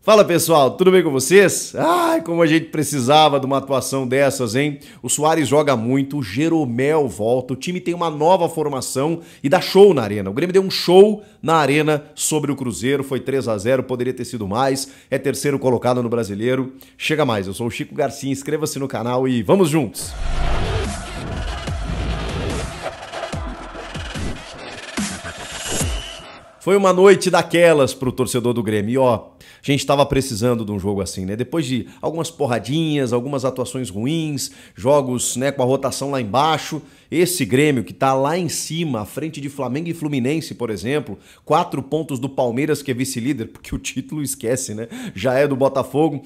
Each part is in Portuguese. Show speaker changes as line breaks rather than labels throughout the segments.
Fala pessoal, tudo bem com vocês? Ai, como a gente precisava de uma atuação dessas, hein? O Soares joga muito, o Jeromel volta, o time tem uma nova formação e dá show na arena. O Grêmio deu um show na arena sobre o Cruzeiro, foi 3-0, poderia ter sido mais, é terceiro colocado no Brasileiro. Chega mais, eu sou o Chico Garcia, inscreva-se no canal e vamos juntos! Foi uma noite daquelas pro torcedor do Grêmio. E ó, a gente tava precisando de um jogo assim, né? Depois de algumas porradinhas, algumas atuações ruins, jogos, né, com a rotação lá embaixo, esse Grêmio que tá lá em cima, à frente de Flamengo e Fluminense, por exemplo, 4 pontos do Palmeiras, que é vice-líder, porque o título esquece, né? Já é do Botafogo.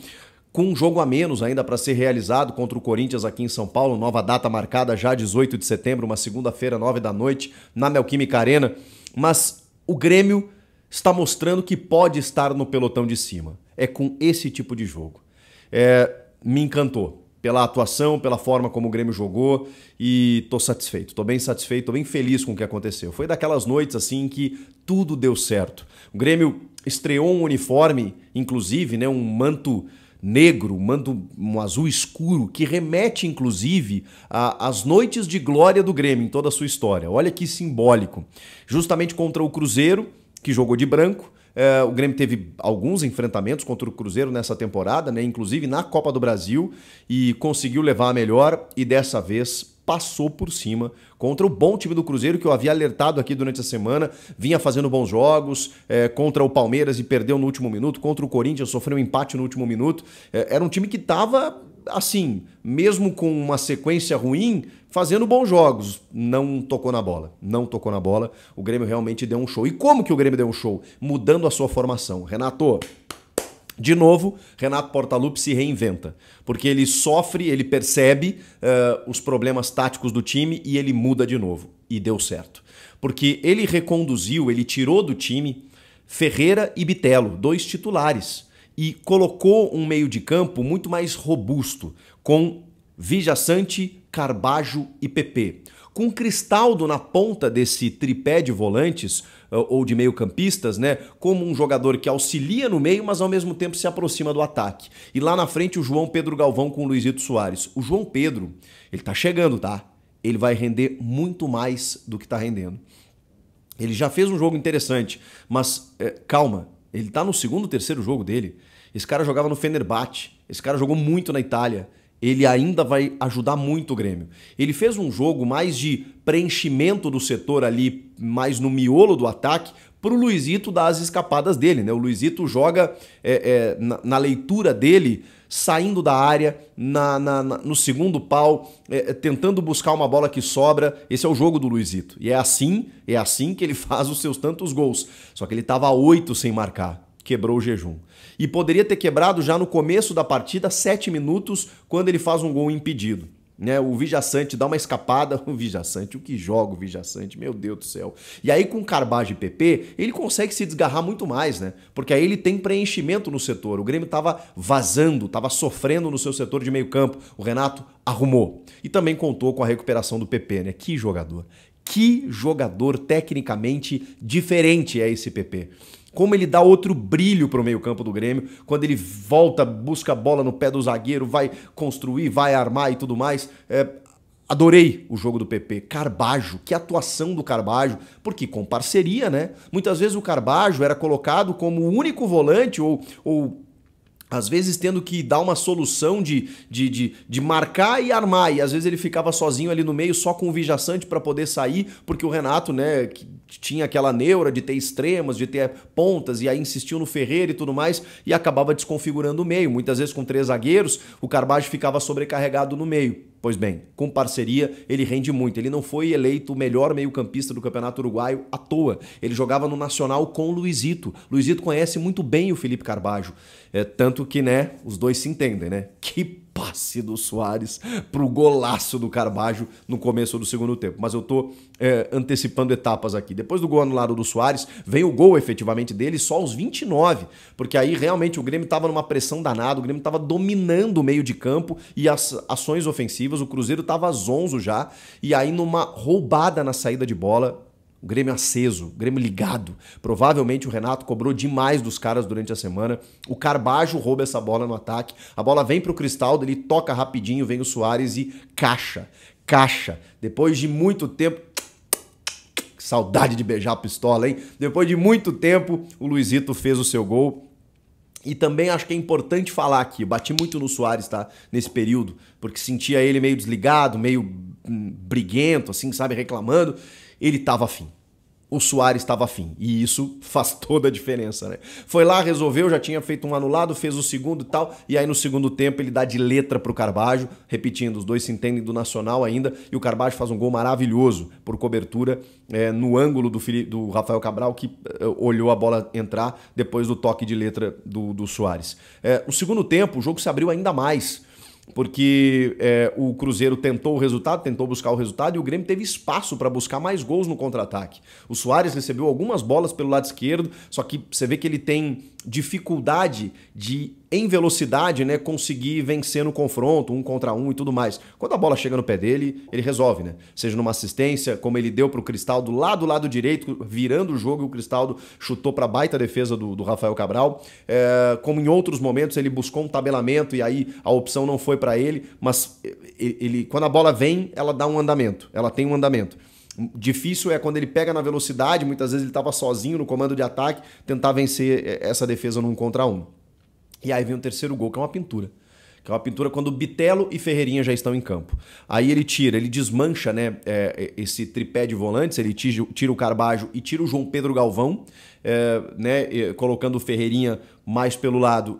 Com um jogo a menos ainda para ser realizado contra o Corinthians aqui em São Paulo, nova data marcada já 18 de setembro, uma segunda-feira, 9 da noite, na Neoquímica Arena. Mas o Grêmio está mostrando que pode estar no pelotão de cima. É com esse tipo de jogo. Me encantou pela atuação, pela forma como o Grêmio jogou e tô satisfeito. Tô bem satisfeito, tô bem feliz com o que aconteceu. Foi daquelas noites assim que tudo deu certo. O Grêmio estreou um uniforme, inclusive, né, um manto negro, um azul escuro, que remete, inclusive, às noites de glória do Grêmio em toda a sua história. Olha que simbólico. Justamente contra o Cruzeiro, que jogou de branco. O Grêmio teve alguns enfrentamentos contra o Cruzeiro nessa temporada, né, inclusive na Copa do Brasil, e conseguiu levar a melhor e dessa vez passou por cima contra o bom time do Cruzeiro, que eu havia alertado aqui durante a semana, vinha fazendo bons jogos, contra o Palmeiras e perdeu no último minuto, contra o Corinthians sofreu um empate no último minuto. Era um time que estava, assim, mesmo com uma sequência ruim, fazendo bons jogos. Não tocou na bola, não tocou na bola. O Grêmio realmente deu um show. E como que o Grêmio deu um show? Mudando a sua formação. Renato, de novo, Renato Portaluppi se reinventa, porque ele sofre, ele percebe os problemas táticos do time e ele muda de novo. E deu certo. Porque ele reconduziu, ele tirou do time Ferreira e Bitelo, 2 titulares, e colocou um meio de campo muito mais robusto, com Vijaçante, Carbajo e PP. Com Cristaldo na ponta desse tripé de volantes, ou de meio-campistas, né, como um jogador que auxilia no meio, mas ao mesmo tempo se aproxima do ataque. E lá na frente o João Pedro Galvão com o Luizito Soares. O João Pedro, ele tá chegando, tá? Ele vai render muito mais do que tá rendendo. Ele já fez um jogo interessante, mas calma, ele tá no segundo, terceiro jogo dele. Esse cara jogava no Fenerbahçe, esse cara jogou muito na Itália. Ele ainda vai ajudar muito o Grêmio. Ele fez um jogo mais de preenchimento do setor ali, mais no miolo do ataque, para o Luizito dar as escapadas dele, né? O Luizito joga na leitura dele, saindo da área, no segundo pau, tentando buscar uma bola que sobra. Esse é o jogo do Luizito. E é assim que ele faz os seus tantos gols. Só que ele estava a 8 sem marcar. Quebrou o jejum. E poderia ter quebrado já no começo da partida, 7 minutos, quando ele faz um gol impedido. Né? O Vijaçante dá uma escapada. O Vijaçante, o que joga o Vijaçante? Meu Deus do céu. E aí com Carbajo e PP, ele consegue se desgarrar muito mais, né? Porque aí ele tem preenchimento no setor. O Grêmio estava vazando, estava sofrendo no seu setor de meio campo. O Renato arrumou. E também contou com a recuperação do PP, né? Que jogador. Que jogador tecnicamente diferente é esse PP. Como ele dá outro brilho para o meio-campo do Grêmio, quando ele volta, busca a bola no pé do zagueiro, vai construir, vai armar e tudo mais. Adorei o jogo do PP. Carbajo, que atuação do Carbajo, porque com parceria, né? Muitas vezes o Carbajo era colocado como o único volante ou às vezes tendo que dar uma solução de marcar e armar, e às vezes ele ficava sozinho ali no meio, só com o Vijaçante para poder sair, porque o Renato, né, que tinha aquela neura de ter extremos, de ter pontas, e aí insistiu no Ferreira e tudo mais, e acabava desconfigurando o meio. Muitas vezes com 3 zagueiros, o Carbajo ficava sobrecarregado no meio. Pois bem, com parceria ele rende muito. Ele não foi eleito o melhor meio-campista do Campeonato Uruguaio à toa. Ele jogava no Nacional com o Luizito. Luizito conhece muito bem o Felipe Carbajo. Tanto que, né, os dois se entendem, né? Que passe do Soares pro golaço do Carbajo no começo do segundo tempo. Mas eu tô antecipando etapas aqui. Depois do gol anulado do Soares, vem o gol efetivamente dele só aos 29, porque aí realmente o Grêmio tava numa pressão danada, o Grêmio tava dominando o meio de campo e as ações ofensivas, o Cruzeiro tava zonzo já, e aí numa roubada na saída de bola, O Grêmio aceso, o Grêmio ligado. Provavelmente o Renato cobrou demais dos caras durante a semana. O Carbajo rouba essa bola no ataque. A bola vem pro Cristaldo, ele toca rapidinho, vem o Soares e caixa. Caixa. Depois de muito tempo... Saudade de beijar a pistola, hein? Depois de muito tempo, o Luizito fez o seu gol. E também acho que é importante falar aqui, bati muito no Soares, tá? Nesse período, porque sentia ele meio desligado, meio briguento, assim, sabe? Reclamando. Ele tava afim. O Soares estava afim. E isso faz toda a diferença, né? Foi lá, resolveu, já tinha feito um anulado, fez o segundo e tal. E aí no segundo tempo ele dá de letra pro Carbajo. Repetindo, os dois se entendem do Nacional ainda. E o Carbajo faz um gol maravilhoso por cobertura no ângulo do Rafael Cabral, que olhou a bola entrar depois do toque de letra do Soares. O segundo tempo, o jogo se abriu ainda mais. Porque o Cruzeiro tentou o resultado, tentou buscar o resultado e o Grêmio teve espaço para buscar mais gols no contra-ataque. O Soares recebeu algumas bolas pelo lado esquerdo, só que você vê que ele tem dificuldade de, em velocidade, né, conseguir vencer no confronto, 1 contra 1 e tudo mais. Quando a bola chega no pé dele, ele resolve, né? Seja numa assistência, como ele deu pro Cristaldo lá do lado direito, virando o jogo, e o Cristaldo chutou pra baita defesa do Rafael Cabral. Como em outros momentos, ele buscou um tabelamento e aí a opção não foi pra ele, mas quando a bola vem, ela dá um andamento, ela tem um andamento. Difícil é quando ele pega na velocidade, muitas vezes ele estava sozinho no comando de ataque, tentar vencer essa defesa no 1 contra 1. E aí vem o terceiro gol, que é uma pintura. Que é uma pintura quando Bitelo e Ferreirinha já estão em campo. Aí ele desmancha, né, esse tripé de volantes, ele tira o Carbajo e tira o João Pedro Galvão, né, colocando o Ferreirinha mais pelo lado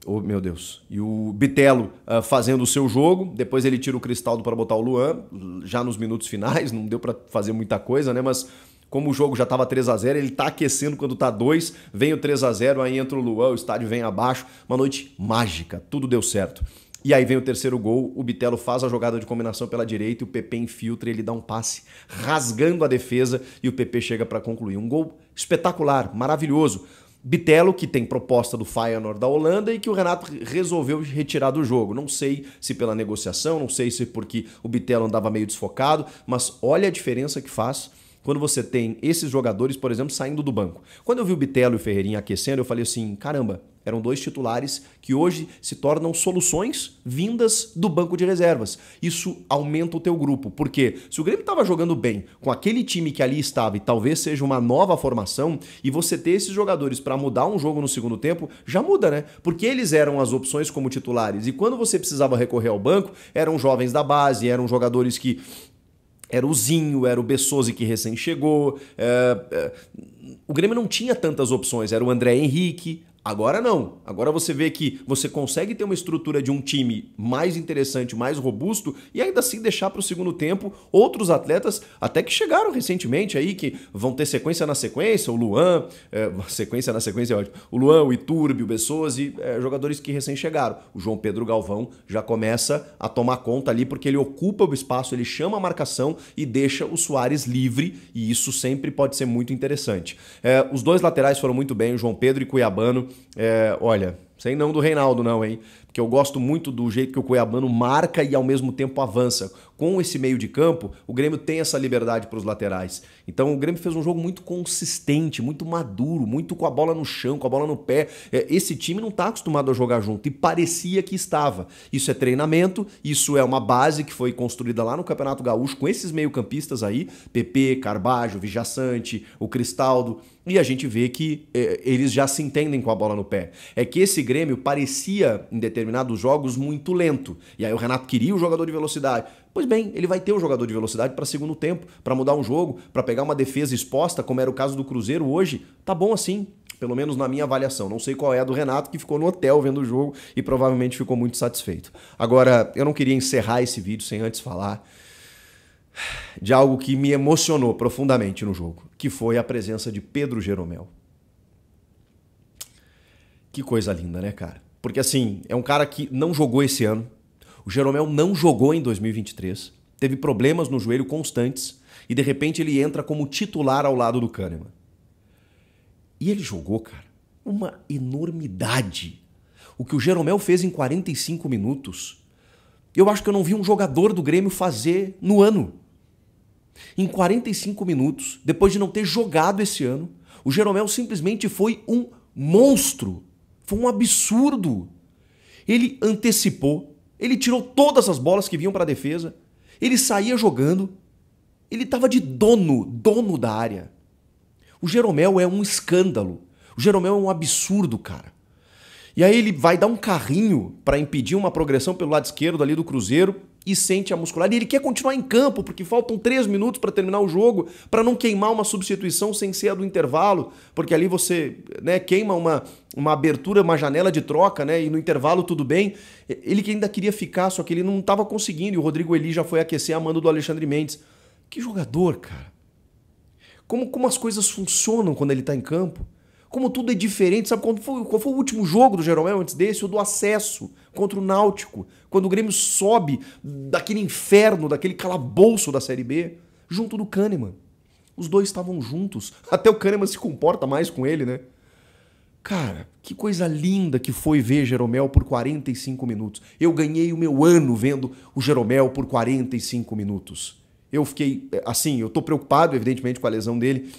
oh, meu Deus. E o Bitelo fazendo o seu jogo. Depois ele tira o Cristaldo para botar o Luan, já nos minutos finais. Não deu para fazer muita coisa, né? Mas como o jogo já estava 3-0, ele tá aquecendo quando tá 2. Vem o 3-0, aí entra o Luan, o estádio vem abaixo. Uma noite mágica, tudo deu certo. E aí vem o terceiro gol, o Bitelo faz a jogada de combinação pela direita e o PP infiltra e ele dá um passe rasgando a defesa e o PP chega para concluir. Um gol espetacular, maravilhoso. Bitelo, que tem proposta do Feyenoord da Holanda e que o Renato resolveu retirar do jogo. Não sei se pela negociação, não sei se porque o Bitelo andava meio desfocado, mas olha a diferença que faz quando você tem esses jogadores, por exemplo, saindo do banco. Quando eu vi o Bitelo e o Ferreirinha aquecendo, eu falei assim, caramba, eram dois titulares que hoje se tornam soluções vindas do banco de reservas. Isso aumenta o teu grupo, porque se o Grêmio estava jogando bem com aquele time que ali estava e talvez seja uma nova formação, e você ter esses jogadores para mudar um jogo no segundo tempo, já muda, né? Porque eles eram as opções como titulares, e quando você precisava recorrer ao banco, eram jovens da base, eram jogadores que... Era o Zinho, era o Bessosi que recém chegou. O Grêmio não tinha tantas opções, era o André Henrique. Agora não. Agora você vê que você consegue ter uma estrutura de um time mais interessante, mais robusto e ainda assim deixar para o segundo tempo outros atletas até que chegaram recentemente aí, que vão ter sequência na sequência, o Luan, sequência na sequência é ótimo, o Luan, o Iturbe, o Bessosi, jogadores que recém chegaram. O João Pedro Galvão já começa a tomar conta ali porque ele ocupa o espaço, ele chama a marcação e deixa o Soares livre e isso sempre pode ser muito interessante. Os dois laterais foram muito bem, o João Pedro e Cuiabano. Olha, sem não do Reinaldo não, hein? Porque eu gosto muito do jeito que o Cuiabano marca e ao mesmo tempo avança. Com esse meio de campo, o Grêmio tem essa liberdade para os laterais. Então o Grêmio fez um jogo muito consistente, muito maduro, muito com a bola no chão, com a bola no pé. Esse time não está acostumado a jogar junto e parecia que estava. Isso é treinamento, isso é uma base que foi construída lá no Campeonato Gaúcho com esses meio-campistas aí, PP, Carbajo, Vijaçante, o Cristaldo. E a gente vê que eles já se entendem com a bola no pé. É que esse Grêmio parecia, em determinados jogos, muito lento. E aí o Renato queria o jogador de velocidade. Pois bem, ele vai ter o jogador de velocidade para segundo tempo, para mudar um jogo, para pegar uma defesa exposta, como era o caso do Cruzeiro hoje. Tá bom assim, pelo menos na minha avaliação. Não sei qual é a do Renato, que ficou no hotel vendo o jogo e provavelmente ficou muito satisfeito. Agora, eu não queria encerrar esse vídeo sem antes falar de algo que me emocionou profundamente no jogo, que foi a presença de Pedro Jeromel. Que coisa linda, né, cara? Porque assim, é um cara que não jogou esse ano. O Jeromel não jogou em 2023. Teve problemas no joelho constantes e de repente ele entra como titular ao lado do Kahneman. E ele jogou, cara, uma enormidade. O que o Jeromel fez em 45 minutos, eu acho que eu não vi um jogador do Grêmio fazer no ano. Em 45 minutos, depois de não ter jogado esse ano, o Jeromel simplesmente foi um monstro. Foi um absurdo. Ele antecipou, ele tirou todas as bolas que vinham para a defesa, ele saía jogando, ele estava de dono da área. O Jeromel é um escândalo. O Jeromel é um absurdo, cara. E aí ele vai dar um carrinho para impedir uma progressão pelo lado esquerdo ali do Cruzeiro e sente a muscular. E ele quer continuar em campo, porque faltam 3 minutos para terminar o jogo, para não queimar uma substituição sem ser a do intervalo, porque ali você, né, queima uma abertura, uma janela de troca, né, e no intervalo tudo bem. Ele que ainda queria ficar, só que ele não estava conseguindo, e o Rodrigo Eli já foi aquecer a mando do Alexandre Mendes. Que jogador, cara. Como as coisas funcionam quando ele está em campo. Como tudo é diferente, sabe qual foi o último jogo do Jeromel antes desse? O do acesso contra o Náutico, quando o Grêmio sobe daquele inferno, daquele calabouço da Série B, junto do Kahneman. Os dois estavam juntos, até o Kahneman se comporta mais com ele, né? Cara, que coisa linda que foi ver Jeromel por 45 minutos. Eu ganhei o meu ano vendo o Jeromel por 45 minutos. Eu fiquei, assim, eu tô preocupado, evidentemente, com a lesão dele,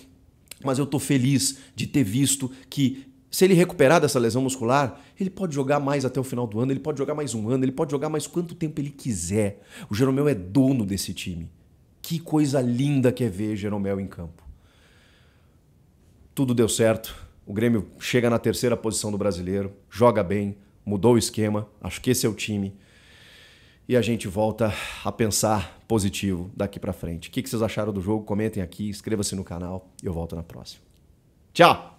mas eu tô feliz de ter visto que, se ele recuperar dessa lesão muscular, ele pode jogar mais até o final do ano, ele pode jogar mais um ano, ele pode jogar mais quanto tempo ele quiser. O Jeromel é dono desse time. Que coisa linda que é ver Jeromel em campo. Tudo deu certo. O Grêmio chega na 3ª posição do Brasileiro, joga bem, mudou o esquema, acho que esse é o time. E a gente volta a pensar positivo daqui pra frente. O que vocês acharam do jogo? Comentem aqui, inscreva-se no canal e eu volto na próxima. Tchau!